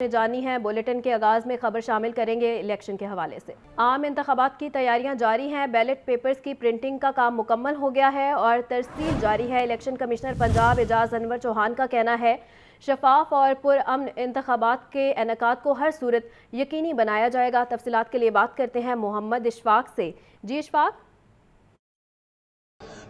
जानी है। बुलेटिन के आगाज में खबर शामिल करेंगे इलेक्शन के हवाले से। आम इंतखाबात की तैयारियां जारी हैं। बैलेट पेपर्स की प्रिंटिंग का काम मुकम्मल हो गया है और तरसील जारी है। इलेक्शन कमिश्नर पंजाब एजाज अनवर चौहान का कहना है शफाफ और पुरअमन इंतखाबात के इनेकाद को हर सूरत यकीनी बनाया जाएगा। तफसीलात के लिए बात करते हैं मोहम्मद इशफाक से। जी इशफाक।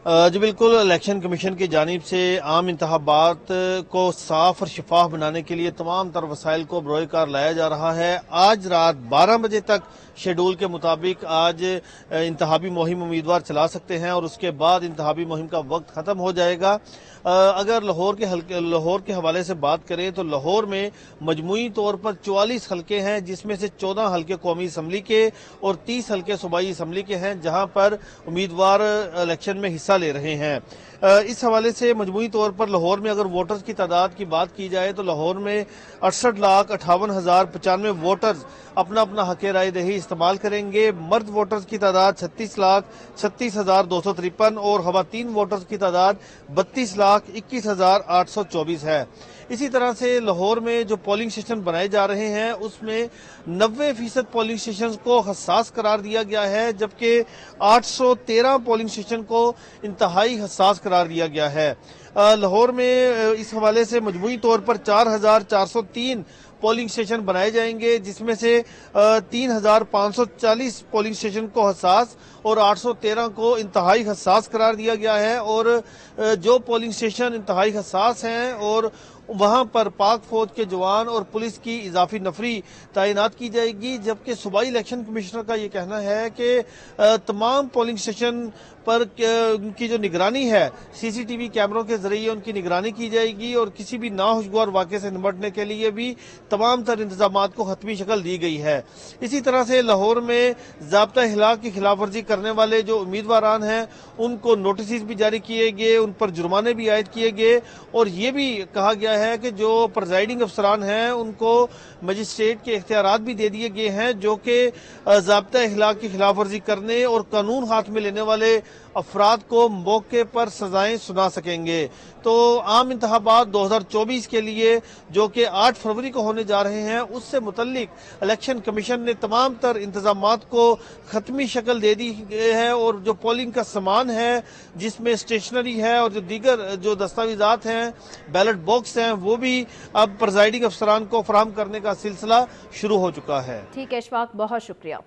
जी बिल्कुल, इलेक्शन कमीशन की जानिब से आम इंतखाबात को साफ और शफाफ बनाने के लिए तमाम तर वसाइल को बरोकार लाया जा रहा है। आज रात 12 बजे तक शेड्यूल के मुताबिक आज इंतखाबी मुहिम उम्मीदवार चला सकते हैं और उसके बाद इंतखाबी मुहिम का वक्त ख़त्म हो जाएगा। अगर लाहौर के हवाले से बात करें तो लाहौर में मजमूई तौर पर 44 हल्के हैं, जिसमें से 14 हल्के कौमी असम्बली के और 30 हल्के सूबाई असम्बली के हैं, जहां पर उम्मीदवार इलेक्शन में हिस्सा ले रहे हैं। इस हवाले से मजमूई तौर पर लाहौर में अगर वोटर्स की तादाद की बात की जाए तो लाहौर में 68,58,095 वोटर्स अपना अपना हक राय दही इस्तेमाल करेंगे। मर्द वोटर्स की तादाद 36,36,253 और खवातीन वोटर्स की तादाद 32,21,824 है। इसी तरह से लाहौर में जो पोलिंग स्टेशन बनाए जा रहे हैं उसमें 90% पोलिंग स्टेशन को हसास करार दिया गया है, जबकि 813 पोलिंग स्टेशन को इंतहाई हसास करार दिया गया है। लाहौर में इस हवाले से मजमूई तौर पर 4,403 पोलिंग स्टेशन बनाए जाएंगे, जिसमें से 3,540 पोलिंग स्टेशन को हसास और 813 को इंतहाई हसास करार दिया गया है। और जो पोलिंग स्टेशन इंतहाई हसास हैं और वहां पर पाक फौज के जवान और पुलिस की इजाफी नफरी तैनात की जाएगी, जबकि सूबाई इलेक्शन कमिश्नर का ये कहना है कि तमाम पोलिंग स्टेशन पर उनकी जो निगरानी है CCTV कैमरों के जरिए उनकी निगरानी की जाएगी और किसी भी नाहुशगवार वाक़े से निपटने के लिए भी तमाम तर इंतजामात को हतमी शक्ल दी गई है। इसी तरह से लाहौर में ज़ाब्ता इखलाक की खिलाफ वर्जी करने वाले जो उम्मीदवारान हैं उनको नोटिस भी जारी किए गए, उन पर जुर्माने भी आयद किए गए और ये भी कहा गया है कि जो प्रिजाइडिंग अफसरान हैं उनको मजिस्ट्रेट के इख्तियारात भी दे दिए गए हैं, जो कि ज़ाब्ता इखलाक की खिलाफ वर्जी करने और कानून हाथ में लेने वाले अफराद को मौके पर सजाएं सुना सकेंगे। तो आम इंतखाबात 2024 के लिए जो कि 8 फरवरी को होने जा रहे हैं, उससे मुतल्लिक इलेक्शन कमीशन ने तमाम तर इंतजामात को खत्मी शक्ल दे दी है और जो पोलिंग का सामान है जिसमें स्टेशनरी है और जो दीगर जो दस्तावेजात हैं, बैलेट बॉक्स हैं, वो भी अब प्रिजाइडिंग अफसरान को फराहम करने का सिलसिला शुरू हो चुका है। ठीक है इशफाक, बहुत शुक्रिया।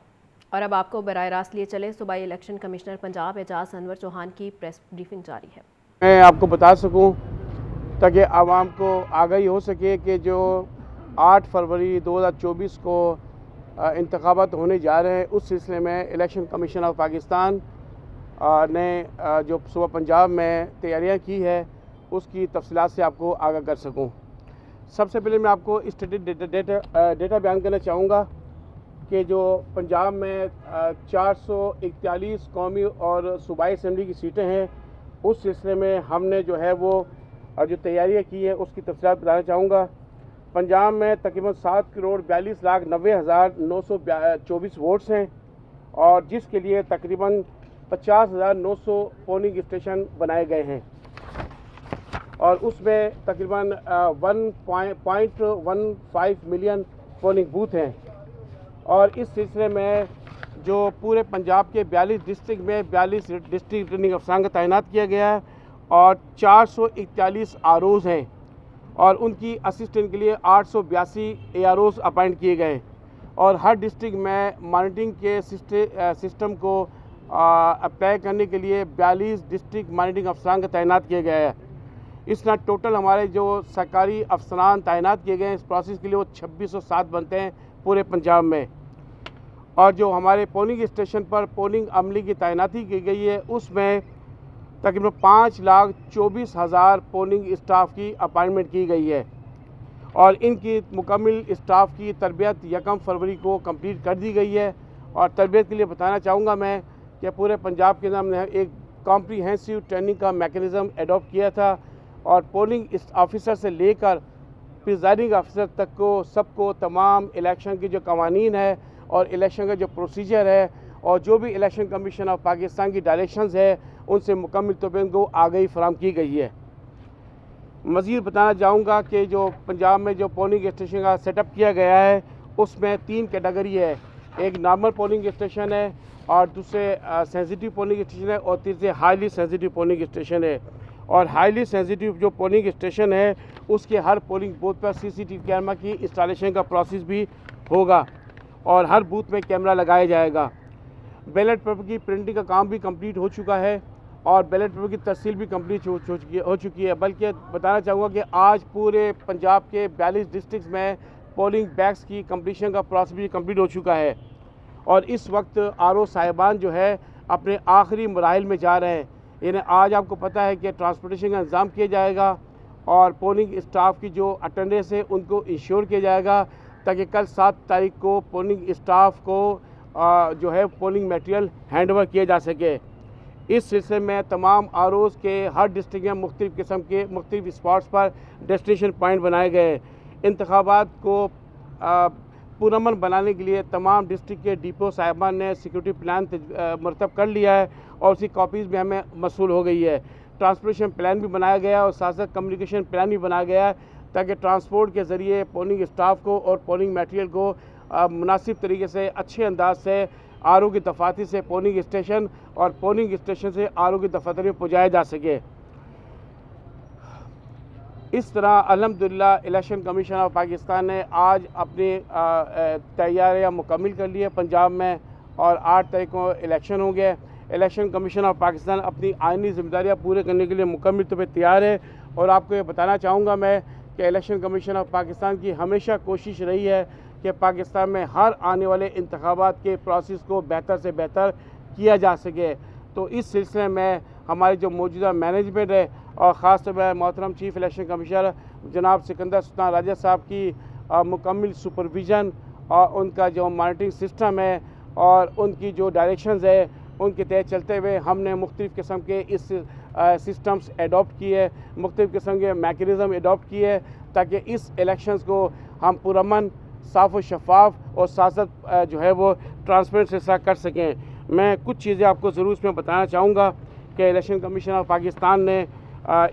और अब आपको बराह रास्त लिए चले सूबाई इलेक्शन कमिश्नर पंजाब एजाज अनवर चौहान की प्रेस ब्रीफिंग जारी है। मैं आपको बता सकूं ताकि आवाम को आगाही हो सके कि जो 8 फरवरी 2024 को इंतखाबात होने जा रहे हैं, उस सिलसिले में इलेक्शन कमीशन ऑफ पाकिस्तान ने जो सूबा पंजाब में तैयारियां की है उसकी तफसीलात से आपको आगाह कर सकूं। सबसे पहले मैं आपको स्टैटिक डेटा बयान करना चाहूँगा कि जो पंजाब में 441 कौमी और सूबाई असम्बली की सीटें हैं, उस सिलसिले में हमने जो है वो जो तैयारियां की है उसकी तफसीलात बताना चाहूँगा। पंजाब में तकरीबन 7,42,90,924 वोट्स हैं और जिसके लिए तकरीबन 50,900 पोलिंग स्टेशन बनाए गए हैं और उसमें तकरीबन 1.15 मिलियन पोलिंग बूथ हैं। और इस सिलसिले में जो पूरे पंजाब के 42 डिस्ट्रिक्ट में 42 डिस्ट्रिक्ट रिटर्निंग अफसरान का तैनात किया गया है और 441 आरओज़ हैं और उनकी असिस्टेंट के लिए 882 AROs अपॉइंट किए गए और हर डिस्ट्रिक्ट में मॉनिटरिंग के सिस्टम को अप्लाई करने के लिए 42 डिस्ट्रिक्ट मॉनिटरिंग अफसरान का तैनात किया गया है। इस तरह टोटल हमारे जो सरकारी अफसरान तैनात किए गए हैं इस प्रोसेस के लिए वो 2607 बनते हैं पूरे पंजाब में। और जो हमारे पोलिंग स्टेशन पर पोलिंग अमली की तैनाती की गई है उसमें तकरीबन 5,24,000 पोलिंग स्टाफ की अपॉइंटमेंट की गई है और इनकी मुकम्मल स्टाफ की तरबियत 1 फरवरी को कंप्लीट कर दी गई है। और तरबियत के लिए बताना चाहूँगा मैं कि पूरे पंजाब के अंदर हमने एक कॉम्प्रीहेंसिव ट्रेनिंग का मैकेनिज़्म एडॉप्ट किया था और पोलिंग ऑफिसर से लेकर प्रिजाइडिंग ऑफिसर तक को सबको तमाम इलेक्शन की जो कवानीन है और इलेक्शन का जो प्रोसीजर है और जो भी इलेक्शन कमीशन ऑफ पाकिस्तान की डायरेक्शंस है उनसे मुकम्मल तौर पर उनको आगाही फराहम की गई है। मज़ीद बताना चाहूँगा कि जो पंजाब में जो पोलिंग स्टेशन का सेटअप किया गया है उसमें 3 कैटेगरी है। एक नॉर्मल पोलिंग स्टेशन है और दूसरे सेंसिटिव पोलिंग स्टेशन है और तीसरे हाईली सेंसिटिव पोलिंग स्टेशन है। और हाईली सेंसिटिव जो पोलिंग स्टेशन है उसके हर पोलिंग बूथ पर CCTV कैमरा की इंस्टॉलेशन का प्रोसेस भी होगा और हर बूथ में कैमरा लगाया जाएगा। बैलेट पेपर की प्रिंटिंग का काम भी कंप्लीट हो चुका है और बैलेट पेपर की तरसील भी कंप्लीट हो चुकी है। बल्कि बताना चाहूँगा कि आज पूरे पंजाब के 42 डिस्ट्रिक्ट में पोलिंग बैग्स की कंप्लीशन का प्रोसेस भी कंप्लीट हो चुका है और इस वक्त RO साहिबान जो है अपने आखिरी मराहिल में जा रहे हैं। यानी आज आपको पता है कि ट्रांसपोर्टेशन का इंतज़ाम किया जाएगा और पोलिंग स्टाफ की जो अटेंडेंस है उनको इंश्योर किया जाएगा ताकि कल 7 तारीख को पोलिंग स्टाफ को जो है पोलिंग मटेरियल हैंडओवर किया जा सके। इस सिलसिले में तमाम ROs के हर डिस्ट्रिक्ट में मुख्तलिफ़ किस्म के मुख्तलिफ़ स्पॉट्स पर डेस्टिनेशन पॉइंट बनाए गए। इंतखाबात को पुरअमन बनाने के लिए तमाम डिस्ट्रिक्ट के डिपो साहिबान ने सिक्योरिटी प्लान मरतब कर लिया है और उसकी कॉपीज़ भी हमें मसूल हो गई है। ट्रांसपोर्टेशन प्लान भी बनाया गया और साथ साथ कम्युनिकेशन प्लान भी बनाया गया है ताकि ट्रांसपोर्ट के ज़रिए पोलिंग स्टाफ को और पोलिंग मटेरियल को मुनासिब तरीके से अच्छे अंदाज से RO की दफातर से पोलिंग स्टेशन और पोलिंग स्टेशन से RO की दफातर में पहुँचाया जा सके। इस तरह अल्हम्दुलिल्लाह इलेक्शन कमीशन ऑफ पाकिस्तान ने आज अपनी तैयारियां मुकम्मल कर ली है पंजाब में और 8 तारीख को इलेक्शन हो गए। इलेक्शन कमीशन ऑफ पाकिस्तान अपनी आइनी जिम्मेदारियां पूरे करने के लिए मुकम्मल तौर पर तैयार है और आपको ये बताना चाहूँगा मैं कि इलेक्शन कमीशन ऑफ पाकिस्तान की हमेशा कोशिश रही है कि पाकिस्तान में हर आने वाले इंतखाबात के प्रोसेस को बेहतर से बेहतर किया जा सके। तो इस सिलसिले में हमारी जो मौजूदा मैनेजमेंट है और ख़ास तौर पर मोहतरम चीफ इलेक्शन कमिश्नर जनाब सिकंदर सुल्तान राजा साहब की मुकम्मल सुपरविज़न और उनका जो मॉनिटरिंग सिस्टम है और उनकी जो डायरेक्शंस है उनके तहत चलते हुए हमने मुख्तलिफ़ किस्म के इस सिस्टम्स एडॉप्ट किए, मुख्तलिफ़ किस्म के मैकेनिज़्म एडॉप्ट किए ताकि इस इलेक्शंस को हम पुरअमन साफ़ और शफाफ और साथ साथ जो है वो ट्रांसपेरेंट से साथ कर सकें। मैं कुछ चीज़ें आपको ज़रूर इसमें बताना चाहूँगा कि इलेक्शन कमीशन ऑफ पाकिस्तान ने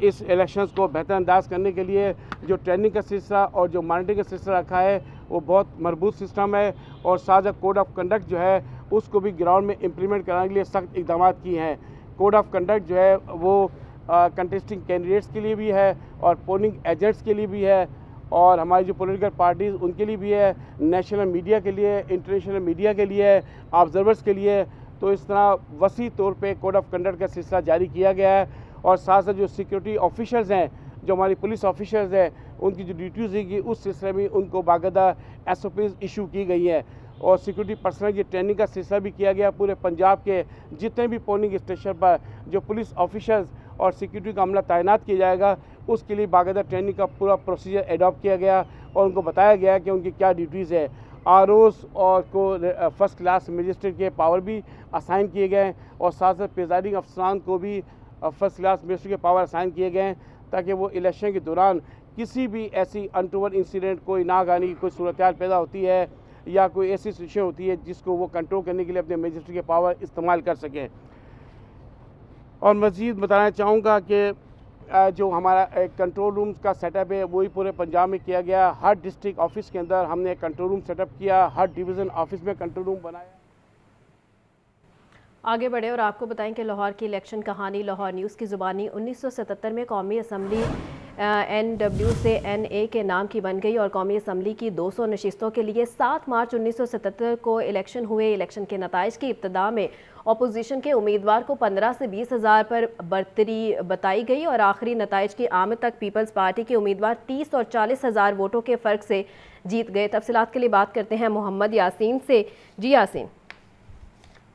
इस इलेक्शंस को बेहतर अंदाज करने के लिए जो ट्रेनिंग का सिलसिला और जो मॉनिटरिंग का सिलसिला रखा है वो बहुत मजबूत सिस्टम है और साथ कोड ऑफ कंडक्ट जो है उसको भी ग्राउंड में इम्प्लीमेंट कराने के लिए सख्त इक़दाम किए हैं। कोड ऑफ कंडक्ट जो है वो कंटेस्टिंग कैंडिडेट्स के लिए भी है और पोलिंग एजेंट्स के लिए भी है और हमारी जो पॉलिटिकल पार्टीज़ उनके लिए भी है, नेशनल मीडिया के लिए, इंटरनेशनल मीडिया के लिए, ऑब्जर्वर्स के लिए। तो इस तरह वसी तौर पे कोड ऑफ कंडक्ट का सिलसिला जारी किया गया है और साथ साथ जो सिक्योरिटी ऑफिशर्स हैं, जो हमारी पुलिस ऑफिसर्स हैं, उनकी जो ड्यूटीज़ होगी उस सिलसिले में उनको बाकायदा SOPs इशू की गई है और सिक्योरिटी पर्सनल की ट्रेनिंग का सिलसिला भी किया गया। पूरे पंजाब के जितने भी पोलिंग स्टेशन पर जो पुलिस ऑफिसर्स और सिक्योरिटी का अमला तैनात किया जाएगा उसके लिए बाकायदा ट्रेनिंग का पूरा प्रोसीजर एडॉप्ट किया गया और उनको बताया गया कि उनकी क्या ड्यूटीज़ है। ROs और को फर्स्ट क्लास मजिस्ट्रेट के पावर भी असाइन किए गए और साथ साथ प्रिजाइडिंग अफसरान को भी फर्स्ट क्लास मजिस्ट्रेट के पावर असाइन किए गए ताकि वो इलेक्शन के दौरान किसी भी ऐसी अनटूवर्ड इंसिडेंट, कोई नागानी की कोई सूरत पैदा होती है या कोई ऐसी सिचुएशन होती है जिसको वो कंट्रोल करने के लिए अपने मजिस्ट्रेट के पावर इस्तेमाल कर सकें। और मज़ीद बताना चाहूँगा कि जो हमारा कंट्रोल रूम का सेटअप है वही पूरे पंजाब में किया गया। हर डिस्ट्रिक्ट ऑफिस के अंदर हमने कंट्रोल रूम सेटअप किया, हर डिवीज़न ऑफिस में कंट्रोल रूम बनाया। आगे बढ़े और आपको बताएं कि लाहौर की इलेक्शन कहानी लाहौर न्यूज़ की ज़ुबानी 1977 में कौमी असम्बली NW से NA के नाम की बन गई और कौमी असम्बली की 200 नशिस्तों के लिए 7 मार्च 1977 को इलेक्शन हुए। इलेक्शन के नताइज की इब्तदा में अपोजिशन के उम्मीदवार को 15 से 20 हज़ार पर बरतरी बताई गई और आखिरी नताइज की आमद तक पीपल्स पार्टी के उम्मीदवार 30 और 40 हज़ार वोटों के फ़र्क से जीत गए। तफसीलात के लिए बात करते हैं मोहम्मद यासीन से। जी यासीन।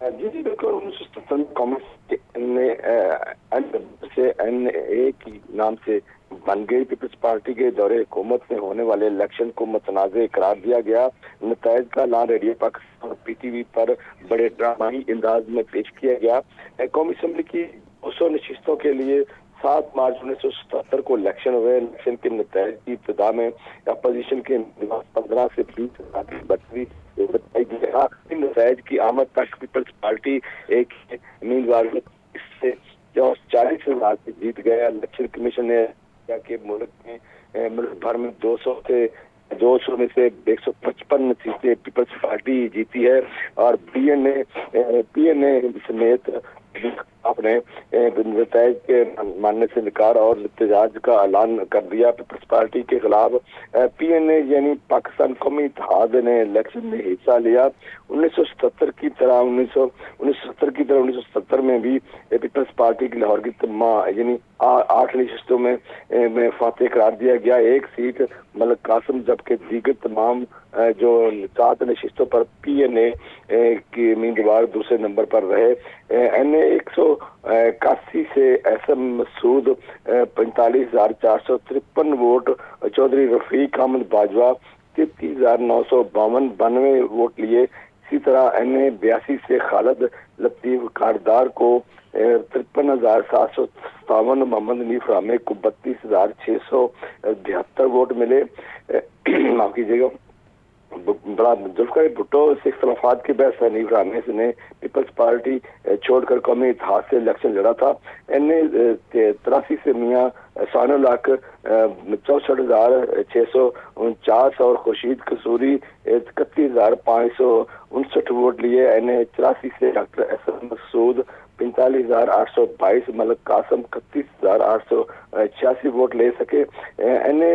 जी बिल्कुल 1977 में कांग्रेस से NA की नाम से बन गई। पीपल्स पार्टी के दौरे हुकूमत में होने वाले इलेक्शन को मुतनाज़ करार दिया गया। नताइज का ऐलान रेडियो पाकिस्तान और PTV पर बड़े ड्रामाई अंदाज में पेश किया गया। कौमी असम्बली की 200 नशिस्तों के लिए 7 मार्च 1977 को इलेक्शन हुए। इलेक्शन के नताइज की इब्तिदा में अपोजिशन के 15 से 20 हज़ार की बढ़तरी बताई गई। आखिरी नताइज की आमद तक पीपल्स पार्टी एक उम्मीदवार इससे 40 हज़ार से जीत गया। इलेक्शन कमीशन ने कि मुल्क भर में 200 में से 155 सीटें पीपल्स पार्टी जीती है और पीएनए समेत आपने नतीजे के मानने से इनकार और एहतजाज का ऐलान कर दिया पीपल्स पार्टी के खिलाफ। पीएनए यानी पाकिस्तान कौमी इत्तेहाद ने इलेक्शन में हिस्सा लिया। 1977 की तरह 1970 में भी पीपल्स पार्टी की लाहौर की यानी 8 नशिस्तों में फातेह करार दिया गया। एक सीट मलिक कासिम, जबकि दीगर तमाम जो 7 नशिस्तों पर पीएनए के उम्मीदवार दूसरे नंबर पर रहे। एनए 181 से SM Masood 45,453 vote, Chaudhry Rafiq Ahmad Bajwa 33,992 vote लिए। इसी तरह एनए 82 से खालिद लतीफ कारदार को 53,757, मोहम्मद नीफ रामे को 32,672 वोट मिले। माफ कीजिएगा, बड़ा जुल्फकार भुट्टो से इख्तलाफात के बहस नीफ रामे ने पीपल्स पार्टी छोड़कर कौमी इत्तेहाद से इलेक्शन लड़ा था। एनए 83 से मियाँ 64,649 और खुर्शीद कसूरी 31,559 वोट लिए। एनए 84 से doctor SM Masood 45,822, Malik Qasim 31,886 vote ले सके। एनए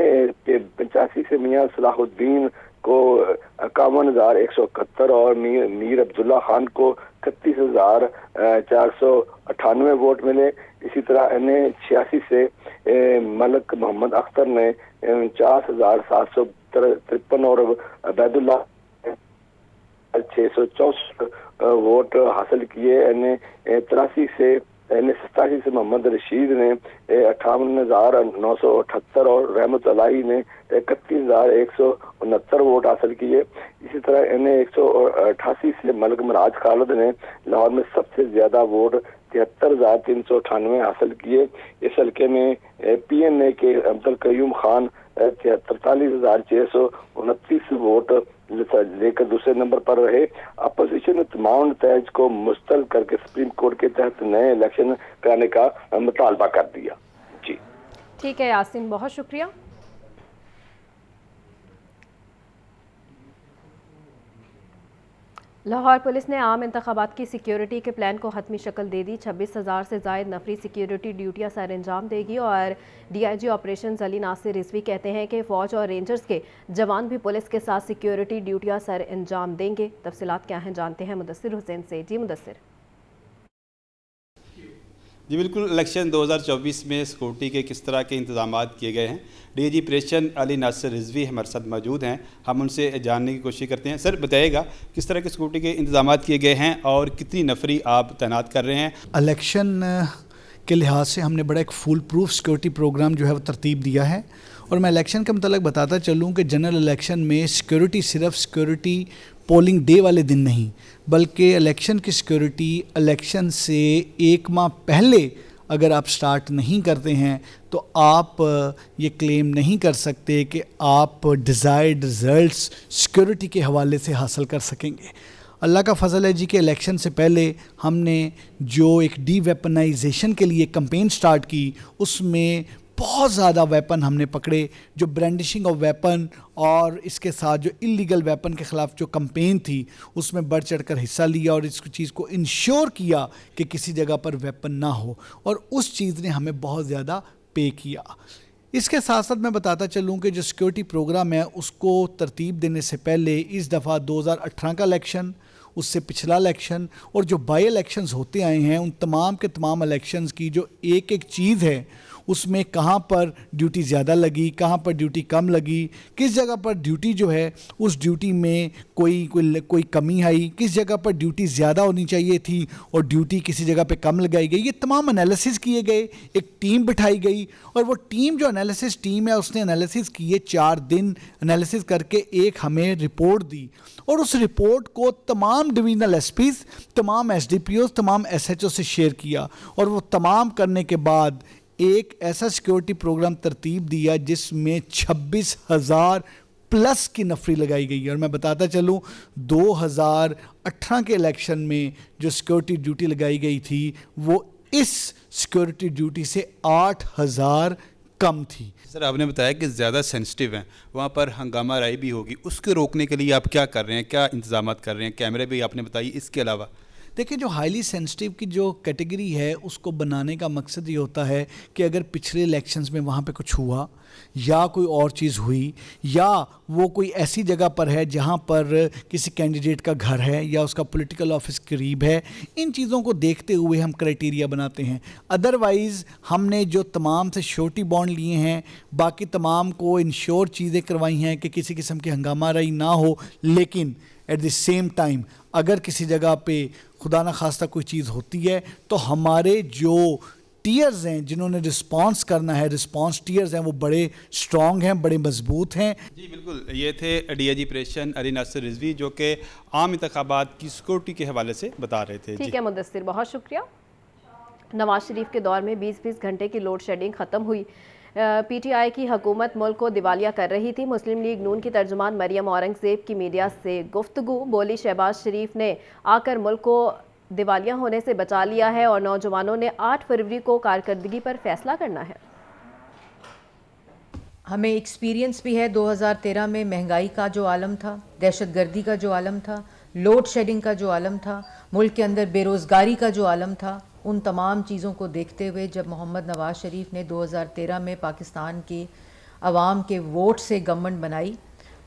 85 से मियाँ सलाहुद्दीन को 51,171 और मीर अब्दुल्ला खान को 31,498 वोट मिले। इसी तरह एनए 86 से मलिक मोहम्मद अख्तर ने 49,753 और अबैदुल्ला 664 वोट हासिल किए। एनए 87 से मोहम्मद रशीद ने 58,978 और रहमत अलाई ने 31,169 वोट हासिल किए। इसी तरह एनए 188 से मलिक मराज खालिद ने लाहौर में सबसे ज्यादा वोट 73,398 हासिल किए। इस हल्के में पीएनए के अब्दुल कयूम खान 43,629 वोट लेकर दूसरे नंबर पर रहे। अपोजिशन ने तमाम नतीजे को मुस्तल करके सुप्रीम कोर्ट के तहत नए इलेक्शन कराने का मुतालबा कर दिया। जी ठीक है यासीन, बहुत शुक्रिया। लाहौर पुलिस ने आम इंतखाबात की सिक्योरिटी के प्लान को हतमी शक्ल दे दी। 26,000 से ज़ायद नफरी सिक्योरिटी ड्यूटियां सर अंजाम देगी और डीआईजी ऑपरेशन अली नासिर रिजवी कहते हैं कि फ़ौज और रेंजर्स के जवान भी पुलिस के साथ सिक्योरिटी ड्यूटियां सर अंजाम देंगे। तफसीलात क्या हैं जानते हैं मुदस्सिर हुसैन से। जी मुदस्सिर। जी बिल्कुल, इलेक्शन 2024 में सिक्योरिटी के किस तरह के इंतजाम किए गए हैं, डीआईजी ऑपरेशन अली नासिर रिजवी हमारे साथ मौजूद हैं। हम उनसे जानने की कोशिश करते हैं। सर बताइएगा किस तरह के सिक्योरिटी के इंतजाम किए गए हैं और कितनी नफरी आप तैनात कर रहे हैं। इलेक्शन के लिहाज से हमने बड़ा एक फुल प्रूफ सिक्योरिटी प्रोग्राम जो है वो तरतीब दिया है। और मैं इलेक्शन के मतलब बताता चलूँ कि जनरल इलेक्शन में सिक्योरिटी सिर्फ सिक्योरिटी पोलिंग डे वाले दिन नहीं, बल्कि इलेक्शन की सिक्योरिटी इलेक्शन से 1 माह पहले अगर आप स्टार्ट नहीं करते हैं तो आप ये क्लेम नहीं कर सकते कि आप डिज़ायर्ड रिज़ल्ट्स सिक्योरिटी के हवाले से हासिल कर सकेंगे। अल्लाह का फ़ज़ल है जी कि इलेक्शन से पहले हमने जो एक डी वेपनाइजेशन के लिए कैंपेन स्टार्ट की, उसमें बहुत ज़्यादा वेपन हमने पकड़े। जो ब्रांडिशिंग ऑफ वेपन और इसके साथ जो इलीगल वेपन के ख़िलाफ़ जो कैंपेन थी उसमें बढ़ चढ़ कर हिस्सा लिया और इस चीज़ को इंश्योर किया कि किसी जगह पर वेपन ना हो, और उस चीज़ ने हमें बहुत ज़्यादा पे किया। इसके साथ साथ मैं बताता चलूँ कि जो सिक्योरिटी प्रोग्राम है उसको तरतीब देने से पहले इस दफ़ा 2018 का इलेक्शन, उससे पिछला इलेक्शन और जो बाई इलेक्शंस होते आए हैं उन तमाम के तमाम इलेक्शंस की जो एक एक चीज़ है उसमें कहाँ पर ड्यूटी ज़्यादा लगी, कहाँ पर ड्यूटी कम लगी, किस जगह पर ड्यूटी जो है उस ड्यूटी में कोई कमी आई, किस जगह पर ड्यूटी ज़्यादा होनी चाहिए थी और ड्यूटी किसी जगह पे कम लगाई गई, ये तमाम एनालिसिस किए गए। एक टीम बिठाई गई और वो टीम जो एनालिसिस टीम है उसने एनालिसिस किए, 4 दिन एनालिसिस करके एक हमें रिपोर्ट दी और उस रिपोर्ट को तमाम डिवीज़नल एसपीज़, तमाम एसडीपीओ, तमाम एसएचओ से शेयर किया और वो तमाम करने के बाद एक ऐसा सिक्योरिटी प्रोग्राम तरतीब दिया जिसमें 26,000 प्लस की नफरी लगाई गई है। और मैं बताता चलूँ 2018 के इलेक्शन में जो सिक्योरिटी ड्यूटी लगाई गई थी वो इस सिक्योरिटी ड्यूटी से 8,000 कम थी। सर आपने बताया कि ज़्यादा सेंसिटिव हैं, वहाँ पर हंगामा राई भी होगी, उसके रोकने के लिए आप क्या कर रहे हैं, क्या इंतजाम कर रहे हैं? कैमरे भी आपने बताई, इसके अलावा देखिए, जो हाईली सेंसिटिव की जो कैटेगरी है उसको बनाने का मकसद ये होता है कि अगर पिछले इलेक्शंस में वहाँ पे कुछ हुआ या कोई और चीज़ हुई या वो कोई ऐसी जगह पर है जहाँ पर किसी कैंडिडेट का घर है या उसका पॉलिटिकल ऑफिस करीब है, इन चीज़ों को देखते हुए हम क्राइटेरिया बनाते हैं। अदरवाइज़ हमने जो तमाम से श्योरिटी बॉन्ड लिए हैं, बाकी तमाम को इंश्योर चीज़ें करवाई हैं कि किसी किस्म की हंगामा राई ना हो, लेकिन एट द सेम टाइम अगर किसी जगह पे खुदा न खास्ता कोई चीज़ होती है तो हमारे जो टीयर्स हैं जिन्होंने रिस्पांस करना है, रिस्पांस टीयर्स हैं, वो बड़े स्ट्रॉन्ग हैं, बड़े मजबूत हैं। जी बिल्कुल, ये थे डीआईजी ऑपरेशन अली नासिर रिजवी जो कि आम इंतखाबात की सिक्योरिटी के हवाले से बता रहे थे। ठीक है मुदस्सिर, बहुत शुक्रिया। नवाज शरीफ के दौर में 20-20 घंटे की लोड शेडिंग ख़त्म हुई। पीटीआई की हुकूमत मुल्क को दिवालिया कर रही थी। मुस्लिम लीग नून की तर्जुमान मरियम औरंगज़ेब की मीडिया से गुफ्तगू, बोली शहबाज शरीफ ने आकर मुल्क को दिवालिया होने से बचा लिया है और नौजवानों ने 8 फरवरी को कारकर्दगी पर फैसला करना है। हमें एक्सपीरियंस भी है 2013 में महंगाई का जो आलम था, दहशतगर्दी का जो आलम था, लोड शेडिंग का जो आलम था, मुल्क के अंदर बेरोज़गारी का जो आलम था, उन तमाम चीज़ों को देखते हुए जब मोहम्मद नवाज़ शरीफ ने 2013 में पाकिस्तान के अवाम के वोट से गवर्नमेंट बनाई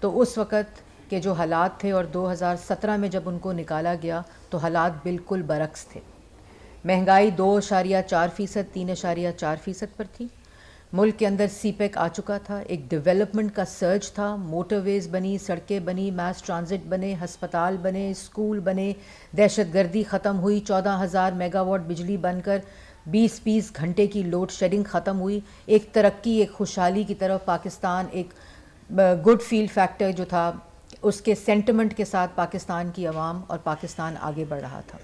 तो उस वक़्त के जो हालात थे और 2017 में जब उनको निकाला गया तो हालात बिल्कुल बरक्स थे। महंगाई 2.4%, 3.4% पर थी। मुल्क के अंदर सीपेक आ चुका था, एक डेवलपमेंट का सर्ज था, मोटरवेज़ बनी, सड़कें बनी, मास ट्रांजिट बने, हस्पताल बने, स्कूल बने, दहशतगर्दी ख़त्म हुई, 14,000 मेगावाट बिजली बनकर 20-20 घंटे की लोड शेडिंग ख़त्म हुई। एक तरक्की, एक खुशहाली की तरफ पाकिस्तान, एक गुड फील फैक्टर जो था उसके सेंटिमेंट के साथ पाकिस्तान की आवाम और पाकिस्तान आगे बढ़ रहा था।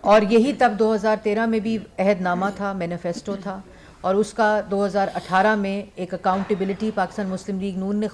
और यही तब 2013 में भी अहदनामा था, मैनिफेस्टो था और उसका 2018 में एक अकाउंटेबिलिटी पाकिस्तान मुस्लिम लीग नून ने